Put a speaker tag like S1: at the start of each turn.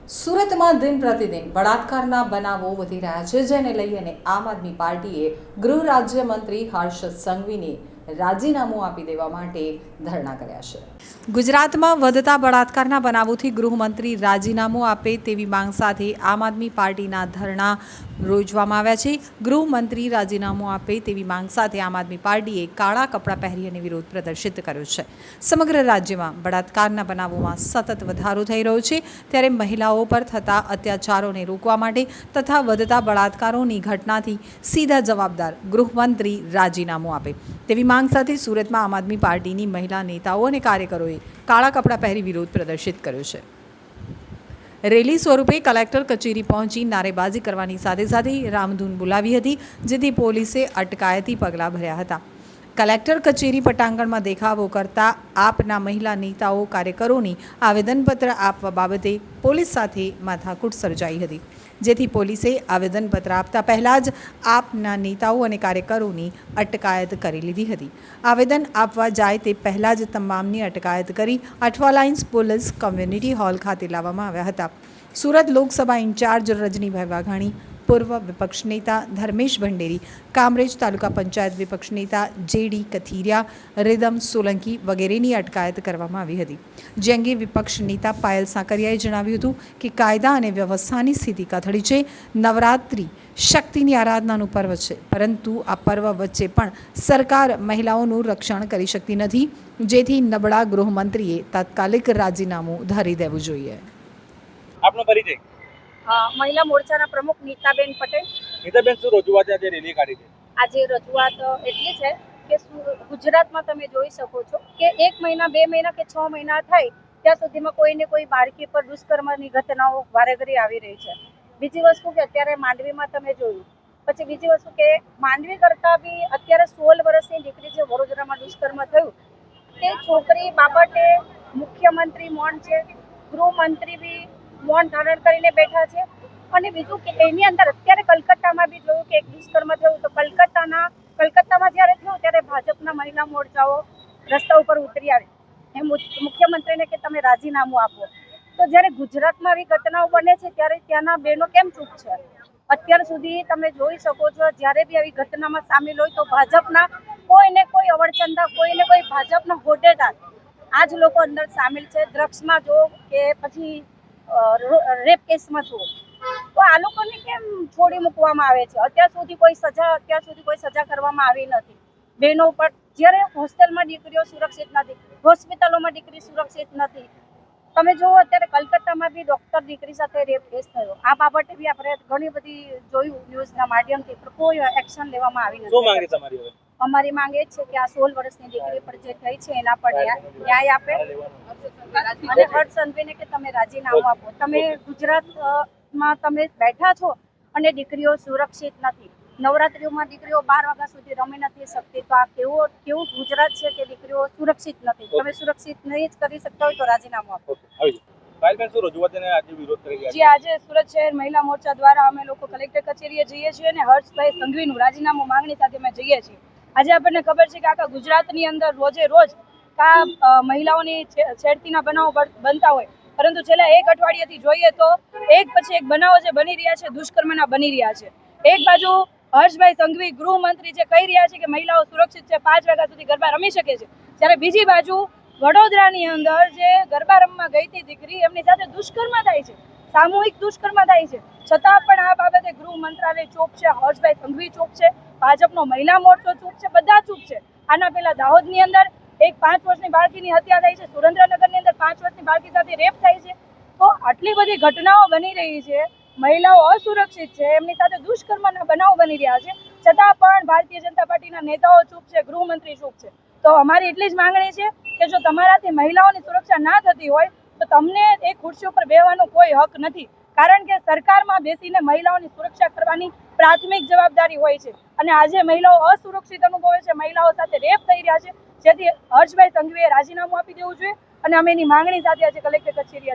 S1: સુરતમાં દિન પ્રતિદિન બળાત્કારના બનાવો વધી રહ્યા છે, જેને લઈને આમ આદમી પાર્ટીએ ગૃહ રાજ્યમંત્રી હર્ષ સંઘવીને રાજીનામું આપી દેવા માટે ધરણા કર્યા છે. ગુજરાતમાં વધતા બળાત્કારના બનાવોથી ગૃહમંત્રી રાજીનામું આપે તેવી માંગ સાથે આમ આદમી પાર્ટીના ધરણા યોજવામાં આવ્યા છે. ગૃહમંત્રી રાજીનામું આપે તેવી માંગ સાથે આમ આદમી પાર્ટીએ કાળા કપડાં પહેરી અને વિરોધ પ્રદર્શિત કર્યો છે. સમગ્ર રાજ્યમાં બળાત્કારના બનાવોમાં સતત વધારો થઈ રહ્યો છે, ત્યારે મહિલાઓ પર થતા અત્યાચારોને રોકવા માટે તથા વધતા બળાત્કારોની ઘટનાથી સીધા જવાબદાર ગૃહમંત્રી રાજીનામું આપે તેવી માંગ સાથે સુરતમાં આમ આદમી પાર્ટીની મહિલા નેતાઓ અને કાર્યકરોએ કાળા કપડાં પહેરી વિરોધ પ્રદર્શિત કર્યો છે. રેલી સ્વરૂપે કલેક્ટર કચેરી પહોંચી નારેબાજી કરવાની સાથે સાથે રામધૂન બોલાવી હતી, જેથી પોલીસે અટકાયતી પગલાં ભર્યા હતા. કલેક્ટર કચેરી પટાંગણમાં દેખાવો કરતા આપના મહિલા નેતાઓ કાર્યકરોની આવેદનપત્ર આપવા બાબતે પોલીસ સાથે માથાકૂટ સર્જાઈ હતી, જેથી પોલીસે આવેદનપત્ર આપતા પહેલાં જ આપના નેતાઓ અને કાર્યકરોની અટકાયત કરી લીધી હતી. આવેદન આપવા જાય તે પહેલાં જ તમામની અટકાયત કરી Athwa Lines police community hall ખાતે લાવવામાં આવ્યા હતા. સુરત લોકસભા ઇન્ચાર્જ રજનીભાઈ વાઘાણી, પૂર્વ વિપક્ષ નેતા ધર્મેશ ભંડેરી, કામરેજ તાલુકા પંચાયત વિપક્ષ નેતા જેડી કથિરિયા, રેદમ સોલંકી વગેરેની અટકાયત કરવામાં આવી હતી. જે અંગે વિપક્ષ નેતા પાયલ સાકરિયાએ જણાવ્યું હતું કે કાયદા અને વ્યવસ્થાની સ્થિતિ કથળી છે. નવરાત્રિ શક્તિની આરાધનાનું પર્વ છે, પરંતુ આ પર્વ વચ્ચે પણ સરકાર મહિલાઓનું રક્ષણ કરી શકતી નથી, જેથી નબળા ગૃહમંત્રીએ તાત્કાલિક રાજીનામું ધરી દેવું જોઈએ.
S2: આપનો પરિચય?
S3: મહિલા મોરચાના પ્રમુખ નીતાબેન પટેલ.
S2: નીતાબેન, શું રજૂઆત આજે રેલી કાઢી છે?
S3: આજે રજૂઆત એટલી છે કે ગુજરાતમાં તમે જોઈ શકો છો કે 1 મહિના 2 મહિના કે 6 મહિના થાય ત્યાં સુધીમાં કોઈને કોઈ બાળકી પર દુષ્કર્મની ઘટનાઓ વારેઘડી આવી રહી છે. બીજી વસ્તુ કે અત્યારે માંડવીમાં તમે જોયું, પછી બીજી વસ્તુ કે માંડવી કરતાં બી અત્યારે 16 વર્ષની દીકરી જે વડોદરામાં દુષ્કર્મ થયું તે છોકરી બાબતે મુખ્યમંત્રી મૌન છે, ગૃહમંત્રી બી મૌન ધારણ કરીને બેઠા છે. અને બીજું કે એની અંદર અત્યારે કલકત્તામાં બી જોયું કે એક દુષ્કર્મ થયું, તો કલકત્તામાં જ્યારે થયું ત્યારે ભાજપના મહિલા મોરચાઓ રસ્તા ઉપર ઉતરી આવી એ મુખ્યમંત્રીને કે તમે રાજીનામું આપો. તો જ્યારે ગુજરાતમાં આવી ઘટનાઓ બને છે ત્યારે ત્યાંના બહેનો કેમ ચૂપ છે? અત્યાર સુધી તમે જોઈ શકો છો જ્યારે બી આવી ઘટનામાં સામેલ હોય તો ભાજપના કોઈને કોઈ અવળચંદા, કોઈને કોઈ ભાજપના હોદ્દેદાર આ જ લોકો અંદર સામેલ છે. ડ્રગ્સમાં જો કે પછી રેપ કેસમાં જુઓ તો આ લોકોને કેમ છોડી મૂકવામાં આવે છે? અત્યાર સુધી કોઈ સજા કરવામાં આવી નથી. બહેનો પર જ્યારે હોસ્ટેલમાં દીકરીઓ સુરક્ષિત નથી, હોસ્પિટલોમાં દીકરી સુરક્ષિત નથી. તમે જુઓ અત્યારે કલકત્તામાં બી ડોક્ટર દીકરી સાથે રેપ કેસ થયો. આ બાબતે બી આપણે ઘણી બધી જોયું ન્યૂઝના માધ્યમથી, પણ કોઈ એક્શન લેવામાં આવી નથી.
S2: શું માંગ છે તમારી હવે?
S3: અમારી માંગ એ છે કે આ 16 વર્ષની દીકરી પર જે થઈ છે એના પર ન્યાય આપે અને હર્ષ સંઘવીને કે તમે રાજીનામું આપો. તમે ગુજરાતમાં તમે બેઠા છો અને દીકરીઓ સુરક્ષિત નથી. નવરાત્રિઓમાં દીકરીઓ 12 વાગ્યા સુધી રમી નથી શકતી, તો આ કેવું ગુજરાત છે કે દીકરીઓ સુરક્ષિત નથી? તમે સુરક્ષિત નહીં જ કરી શકતા હોય તો રાજીનામું આપો. આજે સુરત શહેર મહિલા મોરચા દ્વારા અમે લોકો કલેક્ટર કચેરીએ જઈએ છીએ અને હર્ષભાઈ સંઘવીનું રાજીનામું માંગણી સાથે અમે જઈએ છીએ. આજે આપણને ખબર છે કે આખા ગુજરાતની અંદર રોજે રોજ મહિલાઓની છેડતીના બનાવો બનતા હોય, પરંતુ છેલ્લા 1 અઠવાડિયાથી જોઈએ તો એક પછી એક બનાવો જે બની રહ્યા છે દુષ્કર્મના બની રહ્યા છે. એક બાજુ હર્ષભાઈ સંઘવી ગૃહમંત્રી જે કહી રહ્યા છે કે મહિલાઓ સુરક્ષિત છે, 5 વાગ્યા સુધી ગરબા રમી શકે છે, જ્યારે બીજી બાજુ વડોદરાની અંદર જે ગરબા રમવા ગઈ હતી દીકરી, એમની સાથે દુષ્કર્મ થાય છે, સામૂહિક દુષ્કર્મ થાય છે. છતાં પણ આ બાબતે ગૃહ મંત્રાલય ચૂપ છે, હર્ષભાઈ સંઘવી ચૂપ છે, ભાજપનો મહિલા મોરચો ચૂપ છે, બધા ચૂપ છે. આના પહેલા દાહોદની અંદર એક 5 વર્ષની બાળકીની હત્યા થઈ છે, સુરેન્દ્રનગરની અંદર 5 વર્ષની બાળકી સાથે રેપ થાય છે. તો આટલી બધી ઘટનાઓ બની રહી છે, મહિલાઓ અસુરક્ષિત છે, એમની સાથે દુષ્કર્મના બનાવો બની રહ્યા છે, છતાં પણ ભારતીય જનતા પાર્ટીના નેતાઓ ચૂપ છે, ગૃહમંત્રી ચૂપ છે. તો અમારી એટલી જ માંગણી છે કે જો તમારાથી મહિલાઓની સુરક્ષા ના થતી હોય તો તમને એ ખુરશી ઉપર બેસવાનો કોઈ હક નથી, કારણ કે સરકારમાં બેસીને મહિલાઓની સુરક્ષા કરવાની પ્રાથમિક જવાબદારી હોય છે. અને આજે મહિલાઓ અસુરક્ષિત અનુભવે છે, મહિલાઓ સાથે રેપ થઈ રહ્યા છે, જેથી હર્ષભાઈ સંઘવીએ રાજીનામું આપી દેવું જોઈએ અને અમે એની માંગણી સાથે આજે કલેક્ટર કચેરી